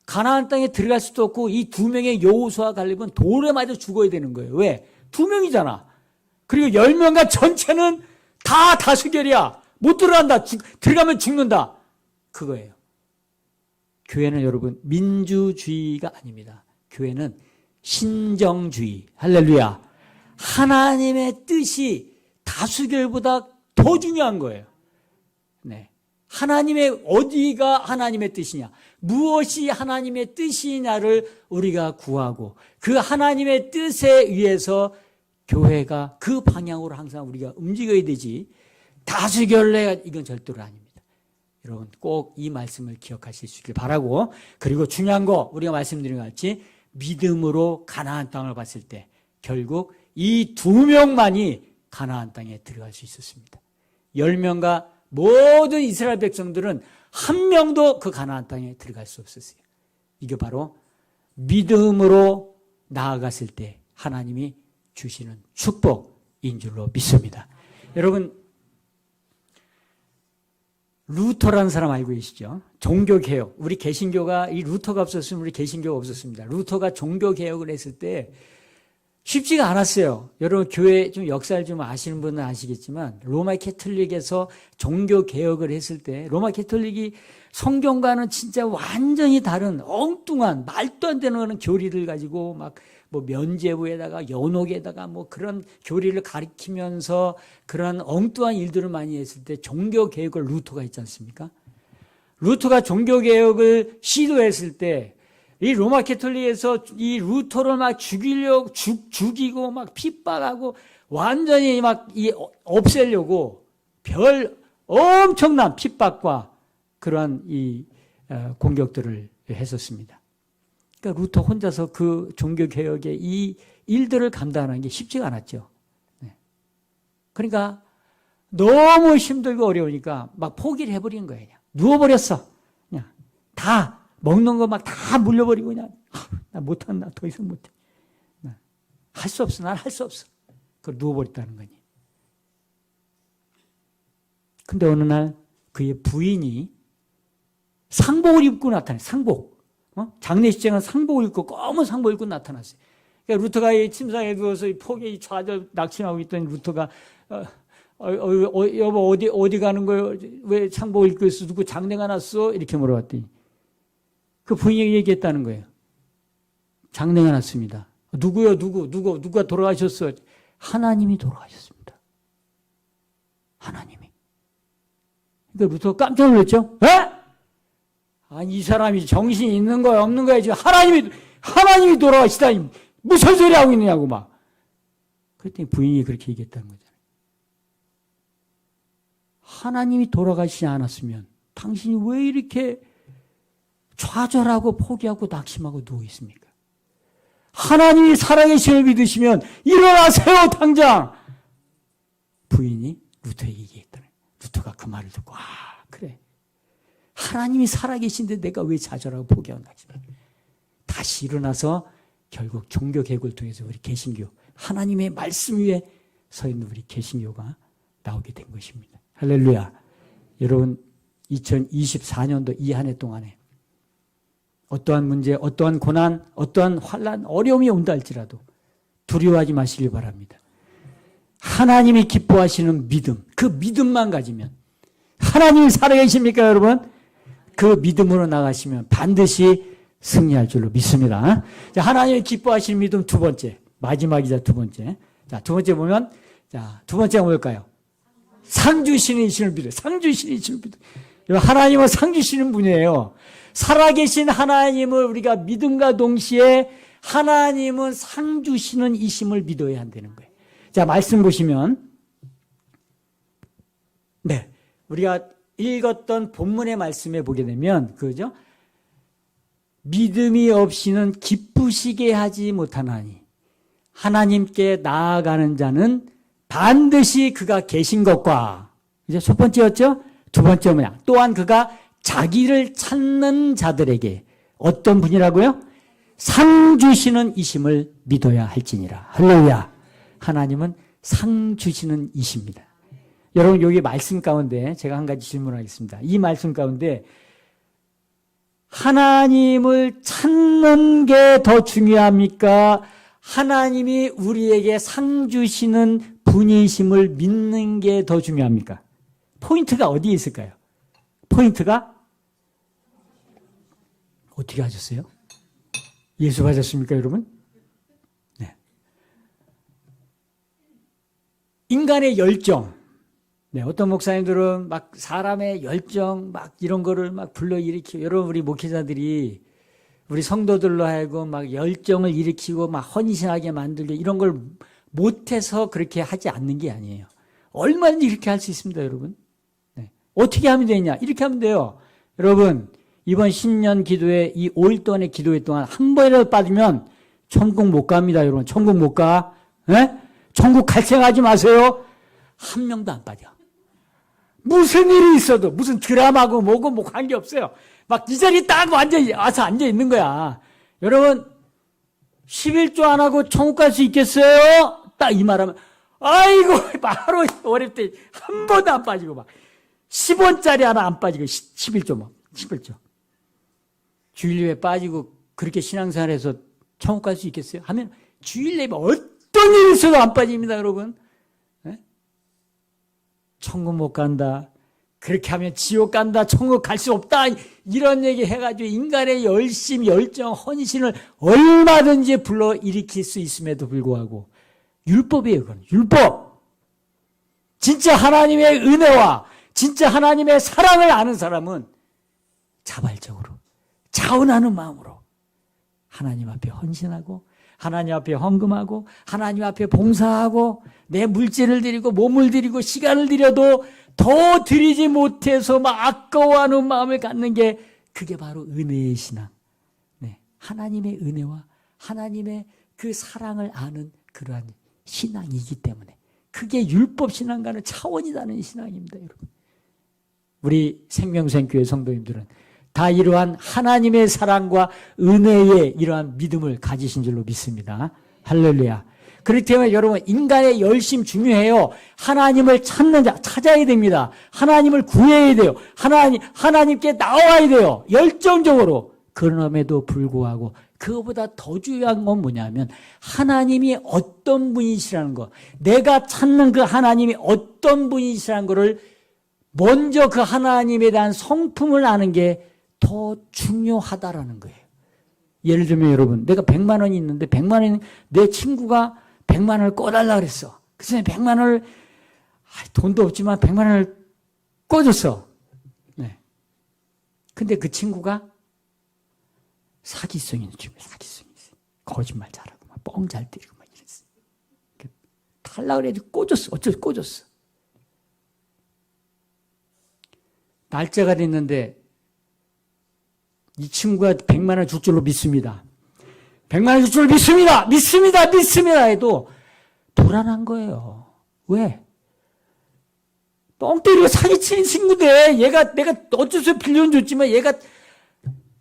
가나안 땅에 들어갈 수도 없고 이 2명의 여호수아와 갈렙은 돌에 맞아 죽어야 되는 거예요. 왜? 2명이잖아. 그리고 10명과 전체는 다 다수결이야. 못 들어간다. 들어가면 죽는다. 그거예요. 교회는 여러분 민주주의가 아닙니다. 교회는 신정주의. 할렐루야. 하나님의 뜻이 다수결보다 더 중요한 거예요. 네. 어디가 하나님의 뜻이냐, 무엇이 하나님의 뜻이냐를 우리가 구하고 그 하나님의 뜻에 의해서 교회가 그 방향으로 항상 우리가 움직여야 되지, 다수결례 이건 절대로 아닙니다. 여러분 꼭 이 말씀을 기억하실 수 있길 바라고, 그리고 중요한 거 우리가 말씀드린 것 같이 믿음으로 가나안 땅을 봤을 때 결국 이 2명만이 가나안 땅에 들어갈 수 있었습니다. 10명과 모든 이스라엘 백성들은 한 명도 그 가나안 땅에 들어갈 수 없었어요. 이게 바로 믿음으로 나아갔을 때 하나님이 주시는 축복인 줄로 믿습니다. 여러분, 루터라는 사람 알고 계시죠? 종교개혁. 우리 개신교가, 이 루터가 없었으면 우리 개신교가 없었습니다. 루터가 종교개혁을 했을 때 쉽지가 않았어요. 여러분 교회 좀 역사를 좀 아시는 분은 아시겠지만 로마 캐톨릭에서 종교개혁을 했을 때 로마 캐톨릭이 성경과는 진짜 완전히 다른 엉뚱한 말도 안 되는 그런 교리를 가지고 막 뭐 면죄부에다가 연옥에다가 뭐 그런 교리를 가리키면서 그런 엉뚱한 일들을 많이 했을 때 종교개혁을 루터가 했지 않습니까? 루터가 종교개혁을 시도했을 때 이 로마 캐톨릭에서 이 루터를 막 죽이고 막 핍박하고 완전히 막 없애려고 별 엄청난 핍박과 그러한 이 공격들을 했었습니다. 그러니까 루터 혼자서 그 종교개혁의 이 일들을 감당하는 게 쉽지가 않았죠. 그러니까 너무 힘들고 어려우니까 막 포기를 해버린 거예요. 그냥. 누워버렸어. 그냥 다 먹는 거 막 다 물려버리고 그냥 나 못한다. 더 이상 못해. 할 수 없어. 난 할 수 없어. 그걸 누워버렸다는 거니. 근데 어느 날 그의 부인이 상복을 입고 나타났어요. 상복. 장례식장은 상복을 입고 검은 상복을 입고 나타났어요. 그러니까 루터가 이 침상에 누워서 이 폭에 좌절 낙심하고 있던 루터가 여보 어디 가는 거예요? 왜 상복을 입고 있어? 누구 장례가 났어? 이렇게 물어봤더니 그 부인이 얘기했다는 거예요. 장례가 났습니다. 누구요? 누가 돌아가셨어? 하나님이 돌아가셨습니다. 하나님이. 그러니까 루터가 깜짝 놀랐죠? 에? 아니 이 사람이 정신이 있는 거야 없는 거야 지금 하나님이 돌아가시다니 무슨 소리 하고 있느냐고 막. 그랬더니 부인이 그렇게 얘기했다는 거잖아요. 하나님이 돌아가시지 않았으면 당신이 왜 이렇게 좌절하고 포기하고 낙심하고 누워 있습니까? 하나님이 살아계심을 믿으시면 일어나세요 당장. 부인이 루터에게 얘기했다는 거예요. 루터가 그 말을 듣고 그래. 하나님이 살아계신데 내가 왜 좌절하고 포기하고 낙심해. 다시 일어나서 결국 종교개혁을 통해서 우리 개신교 하나님의 말씀 위에 서 있는 우리 개신교가 나오게 된 것입니다. 할렐루야. 여러분 2024년도 이 한 해 동안에 어떠한 문제, 어떠한 고난, 어떠한 환난, 어려움이 온다 할지라도 두려워하지 마시길 바랍니다. 하나님이 기뻐하시는 믿음, 그 믿음만 가지면 하나님이 살아계십니까 여러분? 그 믿음으로 나가시면 반드시 승리할 줄로 믿습니다. 자, 하나님이 기뻐하시는 믿음 두 번째, 마지막이자 두 번째. 자, 두 번째 보면, 자, 두 번째가 뭘까요? 상 주시는 이신을 믿어요. 상 주시는 이신을 믿어요. 하나님은 상 주시는 분이에요. 살아계신 하나님을 우리가 믿음과 동시에 하나님은 상 주시는 이심을 믿어야 한다는 거예요. 자, 말씀 보시면, 네, 우리가 읽었던 본문의 말씀에 보게 되면, 그죠? 믿음이 없이는 기쁘시게 하지 못하나니, 하나님께 나아가는 자는 반드시 그가 계신 것과, 이제 첫 번째였죠? 두 번째 뭐냐? 또한 그가 자기를 찾는 자들에게 어떤 분이라고요? 상 주시는 이심을 믿어야 할지니라. 할렐루야. 하나님은 상 주시는 이십니다. 여러분 여기 말씀 가운데 제가 한 가지 질문하겠습니다. 이 말씀 가운데 하나님을 찾는 게 더 중요합니까? 하나님이 우리에게 상 주시는 분이심을 믿는 게 더 중요합니까? 포인트가 어디에 있을까요? 포인트가 어떻게 하셨어요? 예수 받으셨습니까, 여러분? 네. 인간의 열정. 네, 어떤 목사님들은 막 사람의 열정, 막 이런 거를 막 불러일으키고, 여러분, 우리 목회자들이 우리 성도들로 하여금 막 열정을 일으키고 막 헌신하게 만들고 이런 걸 못해서 그렇게 하지 않는 게 아니에요. 얼마든지 이렇게 할 수 있습니다, 여러분. 네. 어떻게 하면 되냐? 이렇게 하면 돼요. 여러분, 이번 신년 기도회, 이 5일 동안의 기도회 동안 한 번이라도 빠지면 천국 못 갑니다, 여러분. 천국 못 가. 네? 천국 갈 생각하지 마세요. 한 명도 안 빠져. 무슨 일이 있어도, 무슨 드라마고 뭐고 뭐 관계없어요. 막 이 자리에 딱 와서 앉아 있는 거야. 여러분, 11조 안 하고 천국 갈 수 있겠어요? 딱 이 말하면, 아이고, 바로 어릴 때 한 번도 안 빠지고 막, 10원짜리 하나 안 빠지고, 11조 뭐, 11조. 주일 예배 빠지고 그렇게 신앙생활해서 천국 갈 수 있겠어요? 하면 주일 예배 어떤 일이 있어도 안 빠집니다, 여러분. 네? 천국 못 간다. 그렇게 하면 지옥 간다. 천국 갈 수 없다. 이런 얘기 해가지고 인간의 열심, 열정, 헌신을 얼마든지 불러일으킬 수 있음에도 불구하고 율법이에요, 그건. 율법. 진짜 하나님의 은혜와 진짜 하나님의 사랑을 아는 사람은 자발적으로 자원하는 마음으로 하나님 앞에 헌신하고 하나님 앞에 헌금하고 하나님 앞에 봉사하고 내 물질을 드리고 몸을 드리고 시간을 드려도 더 드리지 못해서 막 아까워하는 마음을 갖는 게 그게 바로 은혜의 신앙. 네, 하나님의 은혜와 하나님의 그 사랑을 아는 그러한 신앙이기 때문에 그게 율법 신앙과는 차원이 다른 신앙입니다, 여러분. 우리 생명샘교회 성도님들은 다 이러한 하나님의 사랑과 은혜의 이러한 믿음을 가지신 줄로 믿습니다. 할렐루야. 그렇기 때문에 여러분 인간의 열심 중요해요. 하나님을 찾아야 됩니다. 하나님을 구해야 돼요. 하나님께 나와야 돼요. 열정적으로. 그럼에도 불구하고 그거보다 더 중요한 건 뭐냐면 하나님이 어떤 분이시라는 거, 내가 찾는 그 하나님이 어떤 분이시라는 거를 먼저 그 하나님에 대한 성품을 아는 게 더 중요하다라는 거예요. 예를 들면 여러분, 내가 100만 원이 있는데 100만 원, 내 친구가 100만 원을 꿔달라 그랬어. 그래서 100만 원을, 돈도 없지만 100만 원을 꿔줬어. 네. 근데 그 친구가 사기성이 있는 친구야, 사기성이 있어. 거짓말 잘하고, 막 뻥 잘 때리고, 막 이랬어. 달라 그래도 꿔줬어. 어쩌고 꿔줬어. 날짜가 됐는데, 이 친구가 100만 원 줄 줄로 믿습니다. 100만 원 줄 줄로 믿습니다. 믿습니다. 해도 불안한 거예요. 왜? 뻥 때리고 사기치는 친구인데 내가 어째서 빌려줬지만 얘가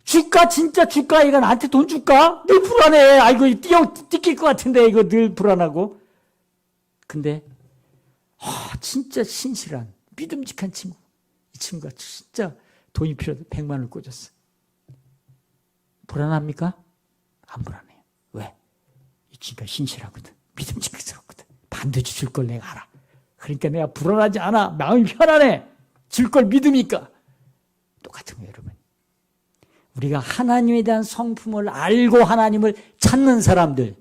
줄까? 진짜 줄까? 얘가 나한테 돈 줄까? 늘 불안해. 아이고 뜯길 것 같은데 이거 늘 불안하고. 근데 진짜 신실한 믿음직한 친구. 이 친구가 진짜 돈이 필요해서 100만 원을 꽂았어. 불안합니까? 안 불안해요. 왜? 이 친구가 신실하거든. 믿음직스럽거든. 반드시 줄 걸 내가 알아. 그러니까 내가 불안하지 않아. 마음이 편안해. 줄 걸 믿으니까. 똑같은 거예요, 여러분. 우리가 하나님에 대한 성품을 알고 하나님을 찾는 사람들,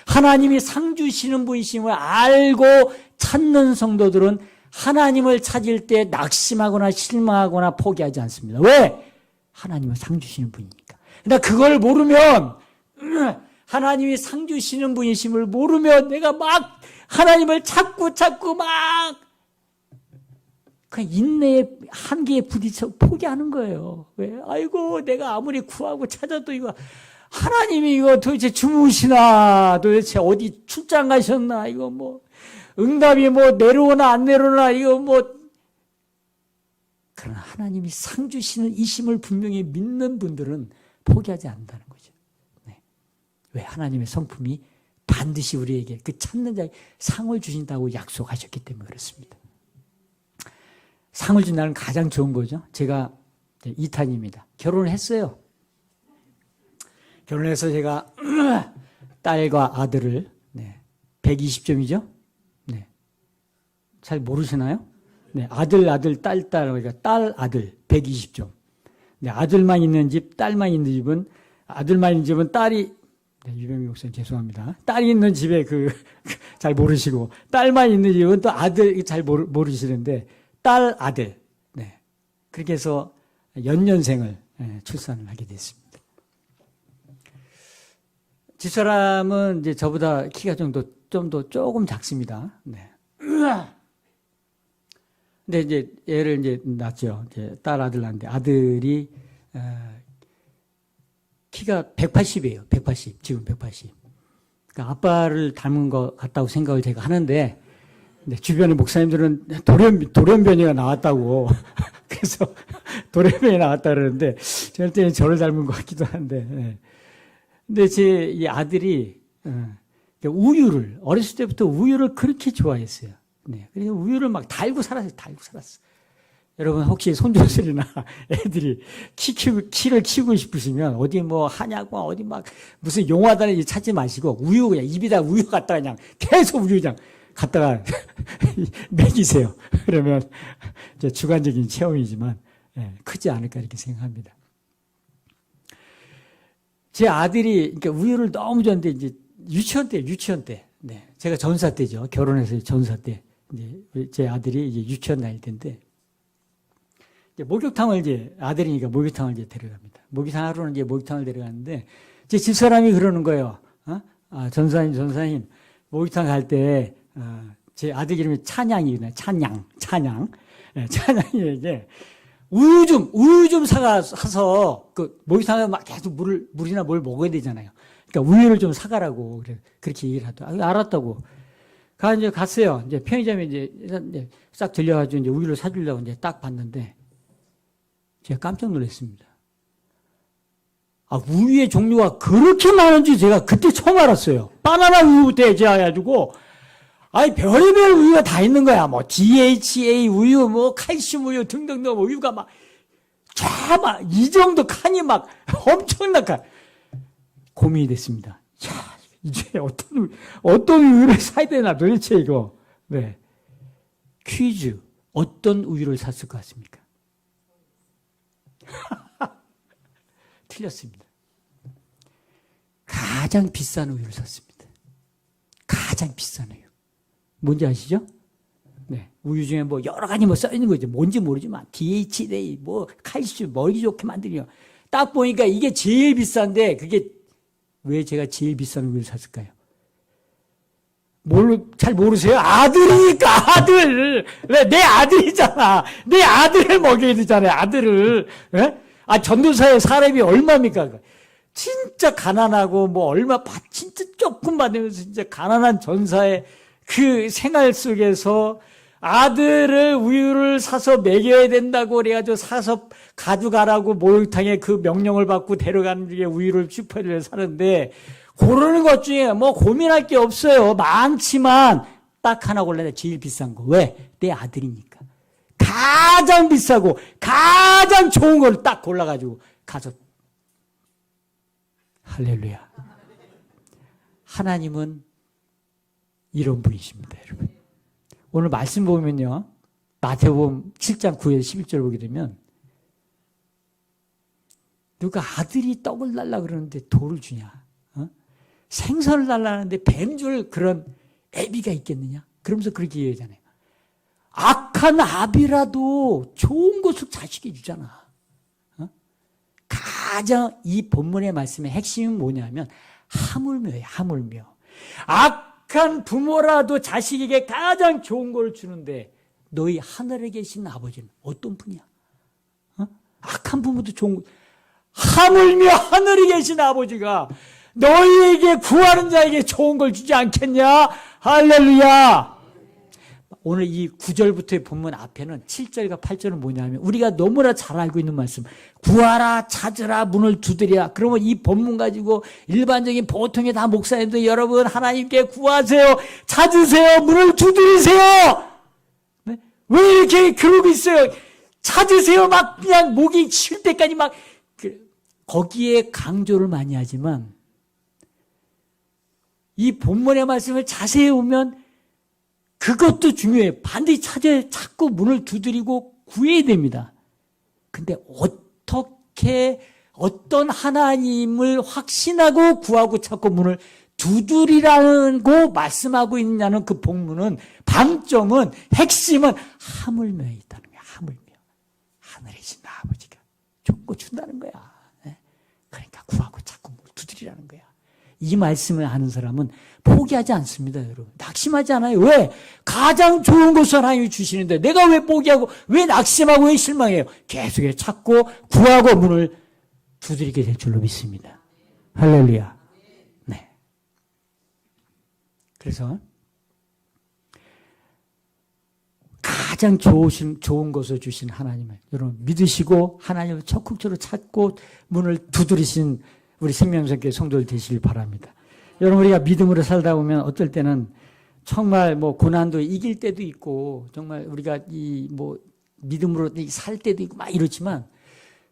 하나님이 상 주시는 분이심을 알고 찾는 성도들은 하나님을 찾을 때 낙심하거나 실망하거나 포기하지 않습니다. 왜? 하나님은 상 주시는 분이니까. 근데 그걸 모르면, 하나님이 상 주시는 분이심을 모르면 내가 막 하나님을 찾고 막 그냥 인내의 한계에 부딪혀 포기하는 거예요. 왜? 아이고 내가 아무리 구하고 찾아도 이거 하나님이 이거 도대체 주무시나, 도대체 어디 출장 가셨나, 이거 뭐 응답이 뭐 내려오나 안 내려오나, 이거 뭐. 그러나 하나님이 상 주시는 이심을 분명히 믿는 분들은 포기하지 않는다는 거죠. 네. 왜? 하나님의 성품이 반드시 우리에게 그 찾는 자에 상을 주신다고 약속하셨기 때문에 그렇습니다. 상을 준다는 가장 좋은 거죠. 제가 2탄입니다. 결혼을 했어요. 결혼해서 제가 딸과 아들을 120점이죠. 네. 잘 모르시나요? 네. 아들, 딸, 그러니까 딸, 아들 120점. 네. 아들만 있는 집, 딸만 있는 집은, 아들만 있는 집은 딸이, 유병민 목사님 죄송합니다. 딸이 있는 집에 잘 모르시고, 딸만 있는 집은 또 아들 잘 모르시는데, 딸, 아들. 네. 그렇게 해서 연년생을 출산을 하게 됐습니다. 집사람은 이제 저보다 키가 조금 작습니다. 네. 근데 이제 얘를 이제 낳았죠. 이제 딸, 아들 낳는데 아들이, 키가 180이에요. 180. 지금 180. 그러니까 아빠를 닮은 것 같다고 생각을 제가 하는데, 네, 주변의 목사님들은 돌연변이가 나왔다고. 그래서 돌연변이 나왔다 그러는데, 저럴 때는 저를 닮은 것 같기도 한데, 네. 근데 제 이 아들이, 우유를, 어렸을 때부터 우유를 그렇게 좋아했어요. 네. 그래서 우유를 막 달고 살았어요. 여러분, 혹시 손주들이나 애들이 키를 키우고 싶으시면, 어디 뭐 하냐고, 어디 막 무슨 용화단에 찾지 마시고, 우유 그냥 입에다 우유 갖다가 그냥 계속 우유 그냥 갖다가 먹이세요. 그러면 이제 주관적인 체험이지만, 크지 않을까 이렇게 생각합니다. 제 아들이, 그러니까 우유를 너무 좋아하는데, 이제 유치원 때. 네. 제가 전사 때죠. 결혼해서 전사 때. 이제 제 아들이 이제 유치원 다닐 때인데, 이제 목욕탕을 아들이니까 목욕탕을 데려갑니다. 목욕탕 하루는 이제 목욕탕을 데려갔는데, 제 집사람이 그러는 거예요. 전사님, 목욕탕 갈 때, 제 아들 이름이 찬양이거든요. 찬양. 예, 찬양이에게 우유 좀 사서, 목욕탕에 막 계속 물이나 뭘 먹어야 되잖아요. 그러니까 우유를 좀 사가라고, 그렇게 얘기를 하더라고요. 알았다고. 이제 갔어요. 이제 편의점에 이제 싹 들려가지고 이제 우유를 사주려고 이제 딱 봤는데, 제가 깜짝 놀랐습니다. 우유의 종류가 그렇게 많은지 제가 그때 처음 알았어요. 바나나 우유부터 해가지고, 별의별 우유가 다 있는 거야. 뭐, DHA 우유, 뭐, 칼슘 우유 등등등 우유가 막, 이 정도 칸이 막 엄청난 칸. 고민이 됐습니다. 이제 어떤 우유를 사야 되나 도대체 이거. 네. 퀴즈. 어떤 우유를 샀을 것 같습니까? 틀렸습니다. 가장 비싼 우유를 샀습니다. 가장 비싼 우유. 뭔지 아시죠? 네. 우유 중에 뭐 여러 가지 뭐 써 있는 거죠. 뭔지 모르지만 DHA, 뭐 칼슘, 먹이 좋게 만들려. 딱 보니까 이게 제일 비싼데 그게 왜 제가 제일 비싼 우유를 샀을까요? 잘 모르세요? 아들이니까, 아들! 내 아들이잖아. 내 아들을 먹여야 되잖아요, 아들을. 예? 전도사의 사람이 얼마입니까? 진짜 가난하고, 진짜 조금 받으면서 진짜 가난한 전사의 그 생활 속에서 아들을 우유를 사서 먹여야 된다고 그래가지고 사서 가져가라고 목욕탕에 그 명령을 받고 데려가는 중에 우유를 슈퍼를 사는데, 고르는 것 중에 고민할 게 없어요. 많지만 딱 하나 골라야 돼. 제일 비싼 거. 왜? 내 아들이니까. 가장 비싸고 가장 좋은 걸 딱 골라가지고 가서. 할렐루야. 하나님은 이런 분이십니다, 여러분. 오늘 말씀 보면요. 마태복음 7장 9절 11절 보게 되면 누가 아들이 떡을 달라 그러는데 돌을 주냐? 생선을 달라는데 뱀 줄 그런 애비가 있겠느냐? 그러면서 그렇게 얘기하잖아요. 악한 아비라도 좋은 것을 자식이 주잖아. 가장 이 본문의 말씀의 핵심이 뭐냐면 하물며예요. 하물며. 악한 부모라도 자식에게 가장 좋은 걸 주는데 너희 하늘에 계신 아버지는 어떤 분이야? 악한 부모도 좋은 거. 하물며 하늘에 계신 아버지가 너희에게 구하는 자에게 좋은 걸 주지 않겠냐? 할렐루야. 오늘 이 9절부터의 본문 앞에는 7절과 8절은 뭐냐면 우리가 너무나 잘 알고 있는 말씀. 구하라, 찾으라, 문을 두드리라. 그러면 이 본문 가지고 일반적인 보통의 다 목사님들 여러분 하나님께 구하세요. 찾으세요. 문을 두드리세요. 네? 왜 이렇게 그러고 있어요? 찾으세요. 막 그냥 목이 쉴 때까지 막 거기에 강조를 많이 하지만 이 본문의 말씀을 자세히 보면 그것도 중요해요. 반드시 찾고 문을 두드리고 구해야 됩니다. 근데 어떤 하나님을 확신하고 구하고 찾고 문을 두드리라고 말씀하고 있느냐는 그 본문은 방점은 핵심은 하물며에 있다는 거야. 하물며. 하늘에 계신 아버지가 좋은 거 준다는 거야. 그러니까 구하고 찾고 문을 두드리라는 거야. 이 말씀을 하는 사람은 포기하지 않습니다, 여러분. 낙심하지 않아요. 왜? 가장 좋은 것을 하나님이 주시는데 내가 왜 포기하고 왜 낙심하고 왜 실망해요? 계속해서 찾고 구하고 문을 두드리게 될 줄로 믿습니다. 할렐루야. 네. 그래서 가장 좋은 것을 주신 하나님을 여러분 믿으시고 하나님을 적극적으로 찾고 문을 두드리신 우리 생명성교회 성도들 되시길 바랍니다. 여러분 우리가 믿음으로 살다 보면 어떨 때는 정말 고난도 이길 때도 있고 정말 우리가 믿음으로 살 때도 있고 막 이렇지만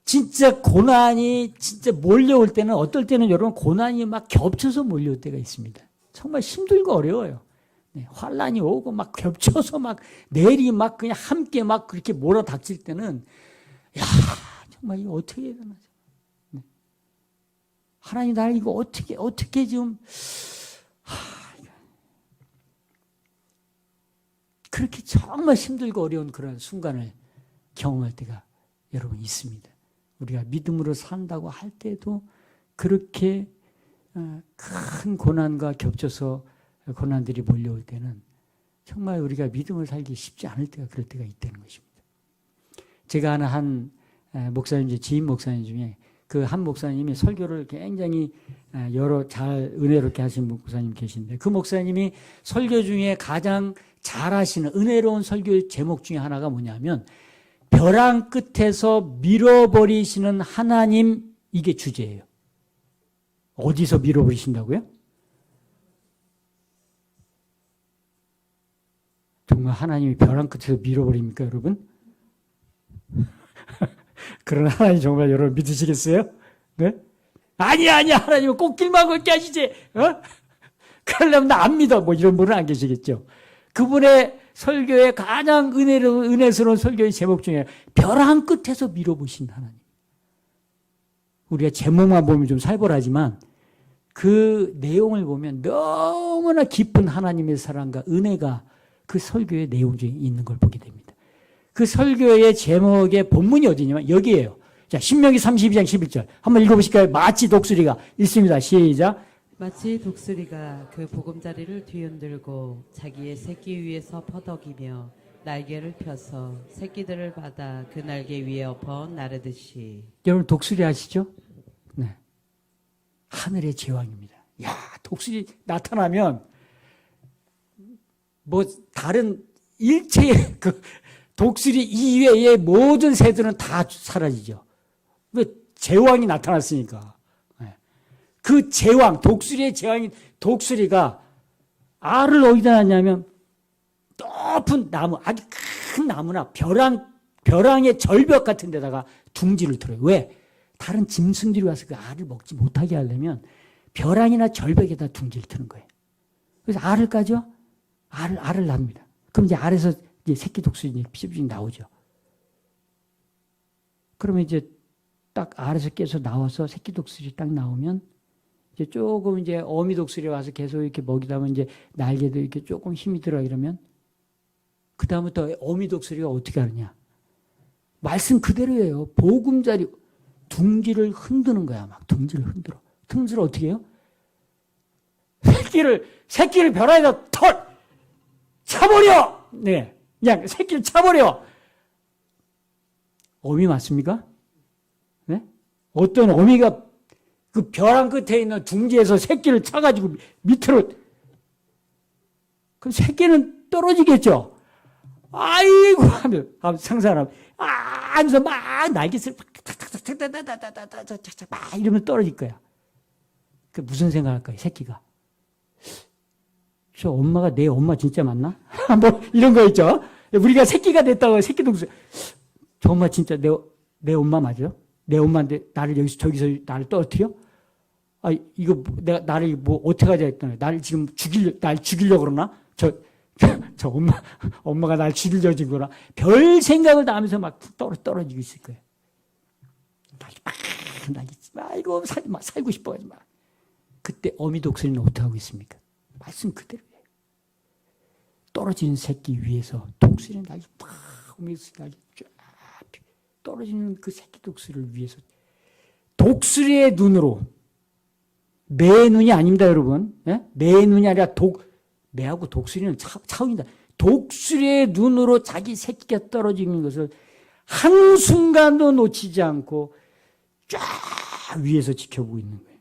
진짜 고난이 진짜 몰려올 때는 어떨 때는 여러분 고난이 막 겹쳐서 몰려올 때가 있습니다. 정말 힘들고 어려워요. 네, 환란이 오고 막 겹쳐서 막 내리 막 그냥 함께 막 그렇게 몰아닥칠 때는 야 정말 이거 어떻게 해야 되나. 하나님 나를 이거 어떻게 좀 그렇게 정말 힘들고 어려운 그런 순간을 경험할 때가 여러분 있습니다. 우리가 믿음으로 산다고 할 때도 그렇게 큰 고난과 겹쳐서 고난들이 몰려올 때는 정말 우리가 믿음을 살기 쉽지 않을 때가 그럴 때가 있다는 것입니다. 제가 아는 한 목사님, 지인 목사님 중에 그 한 목사님이 설교를 굉장히 여러 잘 은혜롭게 하신 목사님 계신데 그 목사님이 설교 중에 가장 잘하시는 은혜로운 설교 제목 중에 하나가 뭐냐면 벼랑 끝에서 밀어버리시는 하나님, 이게 주제예요. 어디서 밀어버리신다고요? 정말 하나님이 벼랑 끝에서 밀어버립니까, 여러분? 그런 하나님 정말 여러분 믿으시겠어요? 네? 아니야, 하나님은 꼭 길만 걷게 하시지. 그러려면 나 안 믿어. 뭐 이런 분은 안 계시겠죠. 그분의 설교의 가장 은혜스러운 설교의 제목 중에 벼랑 끝에서 밀어보신 하나님. 우리가 제목만 보면 좀 살벌하지만 그 내용을 보면 너무나 깊은 하나님의 사랑과 은혜가 그 설교의 내용 중에 있는 걸 보게 됩니다. 그 설교의 제목의 본문이 어디냐면 여기에요. 자, 신명기 32장 11절. 한번 읽어보실까요? 마치 독수리가 있습니다. 시작. 마치 독수리가 그 보금자리를 뒤흔들고 자기의 새끼 위에서 퍼덕이며 날개를 펴서 새끼들을 받아 그 날개 위에 엎어 나르듯이. 여러분 독수리 아시죠? 네. 하늘의 제왕입니다. 야, 독수리 나타나면 뭐 다른 일체의 그 독수리 이외의 모든 새들은 다 사라지죠. 왜? 제왕이 나타났으니까. 그 제왕, 독수리의 제왕인 독수리가 알을 어디다 놨냐면 높은 나무, 아주 큰 나무나 벼랑의 절벽 같은 데다가 둥지를 틀어요. 왜? 다른 짐승들이 와서 그 알을 먹지 못하게 하려면 벼랑이나 절벽에다 둥지를 트는 거예요. 그래서 알을 까죠? 알을 납니다. 그럼 이제 알에서 이제 새끼 독수리 삐죽삐죽 나오죠. 그러면 이제 딱 알에서 깨서 나와서 새끼 독수리 딱 나오면 이제 조금 이제 어미 독수리 와서 계속 이렇게 먹이다 보면 이제 날개도 이렇게 조금 힘이 들어 이러면 그다음부터 어미 독수리가 어떻게 하느냐. 말씀 그대로예요. 보금자리 둥지를 흔드는 거야. 막 둥지를 흔들어. 둥지를 어떻게 해요? 새끼를 벼랑에다 차버려! 네. 그냥 새끼를 차버려! 어미 맞습니까? 네? 어떤 어미가 그 벼랑 끝에 있는 둥지에서 새끼를 차가지고 밑으로, 그럼 새끼는 떨어지겠죠? 아이고! 하면, 상상하면, 하면서 막 날개를 탁탁탁탁탁탁탁탁탁탁탁 막 이러면 떨어질 거야. 그 무슨 생각할까요, 새끼가? 저 엄마가 내 엄마 진짜 맞나? 뭐 이런 거 있죠. 우리가 새끼가 됐다고 새끼 동생. 저 엄마 진짜 내 엄마 맞아요? 내 엄마인데 나를 저기서 나를 떨어뜨려? 아 이거 나를 뭐 어떻게 하자 했더니 나를 지금 날 죽이려고 그러나? 저 엄마가 날 죽이려고 지금 그러나? 별 생각을 다 하면서 막 떨어지고 있을 거예요. 이거 살고 싶어. 막. 그때 어미 독수리는 어떻게 하고 있습니까? 말씀 그대로예요. 떨어지는 새끼 위에서 독수리는 날개 팍 오면서 날개 쫙 떨어지는 그 새끼 독수리를 위해서 독수리의 눈으로 매의 눈이 아닙니다, 여러분. 예? 매의 눈이 아니라 매하고 독수리는 차원이다. 독수리의 눈으로 자기 새끼가 떨어지는 것을 한순간도 놓치지 않고 쫙 위에서 지켜보고 있는 거예요.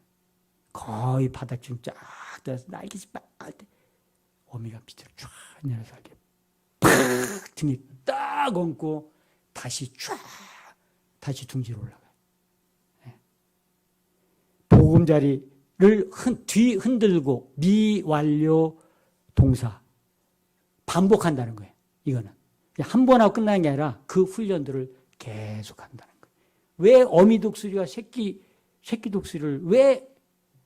거의 바닥쯤 쫙 떠서 날개짓 할 때 어미가 밑으로 쫙 내려서 이렇게 팍 등에 딱 얹고 다시 둥지로 올라가요. 네. 보금자리를 뒤 흔들고 미완료 동사 반복한다는 거예요. 이거는 한 번 하고 끝나는 게 아니라 그 훈련들을 계속 한다는 거예요. 왜 어미 독수리와 새끼 독수리를 왜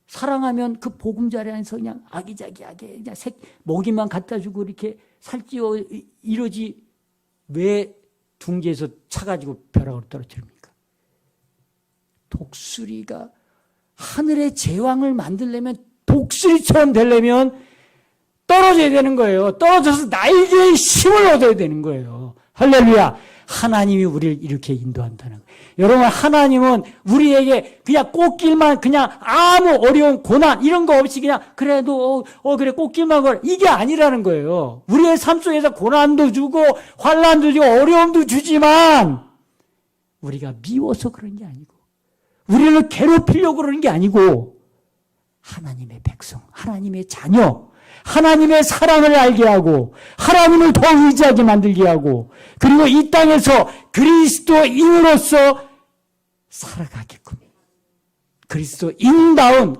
사랑하면 그 보금자리 안에서 그냥 아기자기하게 그냥 먹이만 갖다 주고 이렇게 살찌워 이러지 왜 둥지에서 차가지고 벼락으로 떨어뜨립니까? 독수리가 하늘의 제왕을 만들려면 독수리처럼 되려면 떨어져야 되는 거예요. 떨어져서 날개의 힘을 얻어야 되는 거예요. 할렐루야. 하나님이 우리를 이렇게 인도한다는 거예요. 여러분, 하나님은 우리에게 그냥 꽃길만, 그냥 아무 어려운 고난 이런 거 없이 그냥 그래도 그래 꽃길만 걸, 이게 아니라는 거예요. 우리의 삶 속에서 고난도 주고 환난도 주고 어려움도 주지만 우리가 미워서 그런 게 아니고, 우리를 괴롭히려고 그러는 게 아니고, 하나님의 백성, 하나님의 자녀, 하나님의 사랑을 알게 하고 하나님을 더 의지하게 만들게 하고, 그리고 이 땅에서 그리스도인으로서 살아가게끔, 그리스도인다운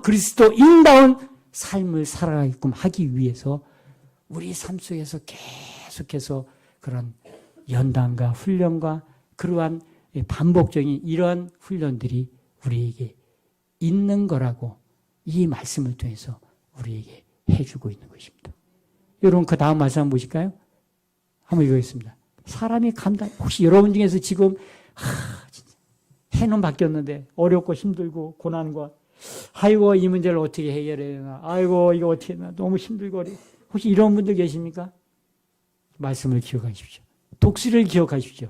삶을 살아가게끔 하기 위해서 우리 삶 속에서 계속해서 그런 연단과 훈련과 그러한 반복적인 이러한 훈련들이 우리에게 있는 거라고 이 말씀을 통해서 우리에게 해주고 있는 것입니다. 여러분, 그 다음 말씀 한번 보실까요? 한번 읽어보겠습니다. 사람이 혹시 여러분 중에서 지금 진짜 해는 바뀌었는데 어렵고 힘들고 고난과, 아이고 이 문제를 어떻게 해결해야 되나, 아이고 이거 어떻게 해야 되나, 너무 힘들고 혹시 이런 분들 계십니까? 말씀을 기억하십시오. 독수리를 기억하십시오.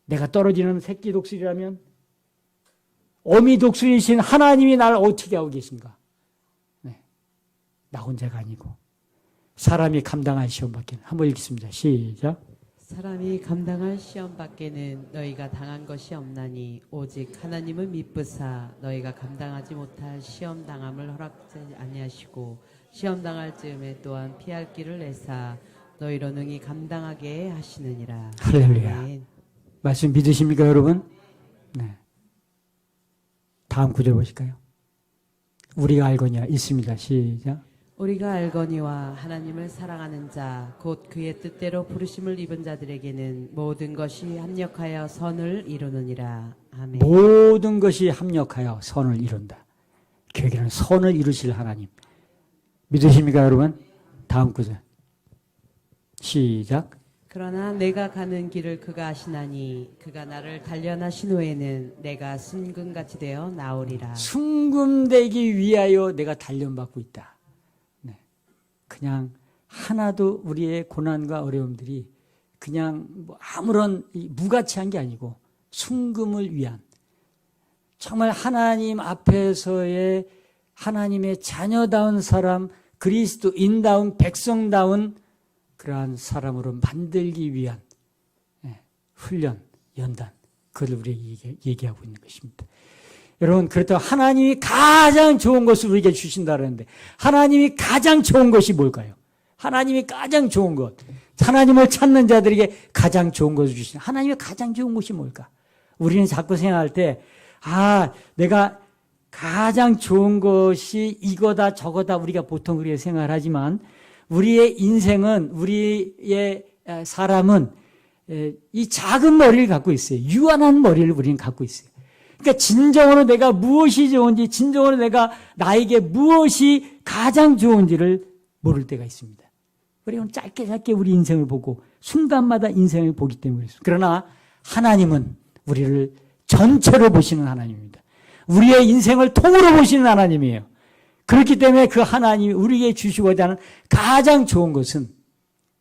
내가 떨어지는 새끼 독수리라면 어미 독수리이신 하나님이 나를 어떻게 하고 계신가? 네. 나 혼자가 아니고 사람이 감당할 시험 밖에는. 한번 읽겠습니다. 시작. 사람이 감당할 시험 밖에는 너희가 당한 것이 없나니 오직 하나님은 미쁘사 너희가 감당하지 못할 시험 당함을 허락하지 아니하시고 시험 당할 즈음에 또한 피할 길을 내사 너희로 능히 감당하게 하시느니라. 할렐루야. 아멘. 말씀 믿으십니까, 여러분? 네. 다음 구절 보실까요? 우리가 알거니와 있습니다. 시작. 우리가 알거니와 하나님을 사랑하는 자 곧 그의 뜻대로 부르심을 입은 자들에게는 모든 것이 합력하여 선을 이루느니라. 아멘. 모든 것이 합력하여 선을 이룬다. 그에게는 선을 이루실 하나님. 믿으십니까, 여러분? 다음 구절. 시작. 그러나 내가 가는 길을 그가 아시나니 그가 나를 단련하신 후에는 내가 순금같이 되어 나오리라. 순금되기 위하여 내가 단련받고 있다. 네. 그냥 하나도 우리의 고난과 어려움들이 그냥 아무런 무가치한 게 아니고 순금을 위한, 정말 하나님 앞에서의 하나님의 자녀다운 사람, 그리스도인다운 백성다운 그러한 사람으로 만들기 위한 훈련, 연단, 그걸 우리에게 얘기하고 있는 것입니다. 여러분, 그렇다고 하나님이 가장 좋은 것을 우리에게 주신다는데 하나님이 가장 좋은 것이 뭘까요? 하나님이 가장 좋은 것, 하나님을 찾는 자들에게 가장 좋은 것을 주신 하나님의 가장 좋은 것이 뭘까? 우리는 자꾸 생각할 때 내가 가장 좋은 것이 이거다 저거다 우리가 보통 그렇게 생각을 하지만 우리의 인생은, 우리의 사람은 이 작은 머리를 갖고 있어요. 유한한 머리를 우리는 갖고 있어요. 그러니까 진정으로 내가 무엇이 좋은지, 진정으로 내가 나에게 무엇이 가장 좋은지를 모를 때가 있습니다. 우리는 짧게 우리 인생을 보고 순간마다 인생을 보기 때문에 그렇습니다. 그러나 하나님은 우리를 전체로 보시는 하나님입니다. 우리의 인생을 통으로 보시는 하나님이에요. 그렇기 때문에 그 하나님이 우리에게 주시고자 하는 가장 좋은 것은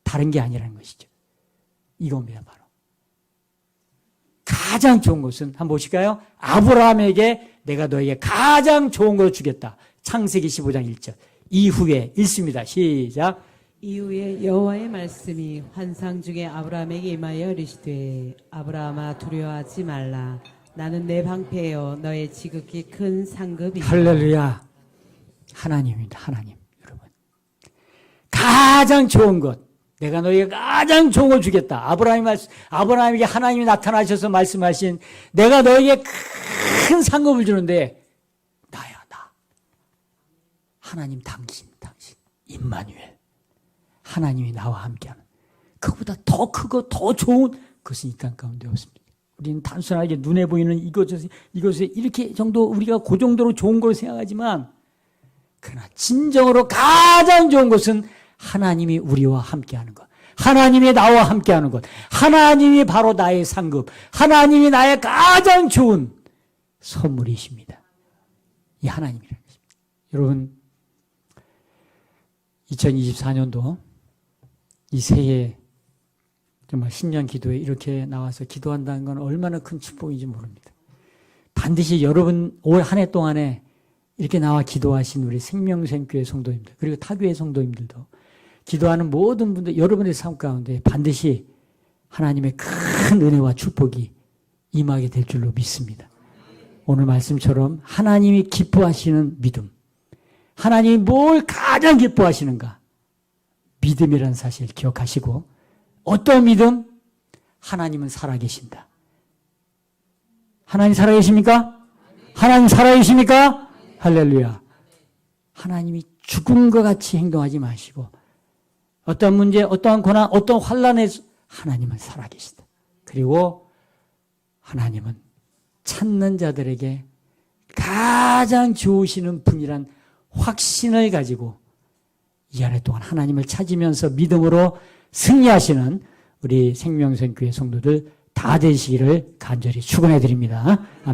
다른 게 아니라는 것이죠. 이겁니다, 바로. 가장 좋은 것은 한번 보실까요? 아브라함에게 내가 너에게 가장 좋은 걸 주겠다. 창세기 15장 1절. 이후에 읽습니다. 시작. 이후에 여호와의 말씀이 환상 중에 아브라함에게 임하여 이르시되 아브라함아 두려워하지 말라. 나는 내 방패여 너의 지극히 큰 상급이다. 할렐루야. 하나님입니다. 하나님. 여러분, 가장 좋은 것, 내가 너에게 가장 좋은 걸 주겠다. 아브라함에게 하나님이 나타나셔서 말씀하신 내가 너에게 큰 상급을 주는데 나야, 나. 하나님, 당신 임마누엘. 하나님이 나와 함께하는 그보다 더 크고 더 좋은 것은 이 땅 가운데 없습니다. 우리는 단순하게 눈에 보이는 이것에 이렇게 정도 우리가 그 정도로 좋은 걸 생각하지만, 그러나 진정으로 가장 좋은 것은 하나님이 우리와 함께하는 것, 하나님이 나와 함께하는 것, 하나님이 바로 나의 상급, 하나님이 나의 가장 좋은 선물이십니다. 이 하나님이라는 것입니다. 여러분, 2024년도 이 새해 정말 신년 기도에 이렇게 나와서 기도한다는 건 얼마나 큰 축복인지 모릅니다. 반드시 여러분 올 한 해 동안에 이렇게 나와 기도하신 우리 생명샘교회 성도님들, 그리고 타교회 성도님들도 기도하는 모든 분들, 여러분의 삶 가운데 반드시 하나님의 큰 은혜와 축복이 임하게 될 줄로 믿습니다. 오늘 말씀처럼 하나님이 기뻐하시는 믿음, 하나님이 뭘 가장 기뻐하시는가? 믿음이라는 사실 기억하시고, 어떤 믿음? 하나님은 살아계신다. 하나님 살아계십니까? 하나님 살아계십니까? 할렐루야. 하나님이 죽은 것 같이 행동하지 마시고, 어떤 문제, 어떠한 고난, 어떤 환난에 하나님은 살아계시다. 그리고 하나님은 찾는 자들에게 가장 좋으시는 분이란 확신을 가지고 이 한 해 동안 하나님을 찾으면서 믿음으로 승리하시는 우리 생명샘교회 성도들 다 되시기를 간절히 축원해 드립니다. 아멘.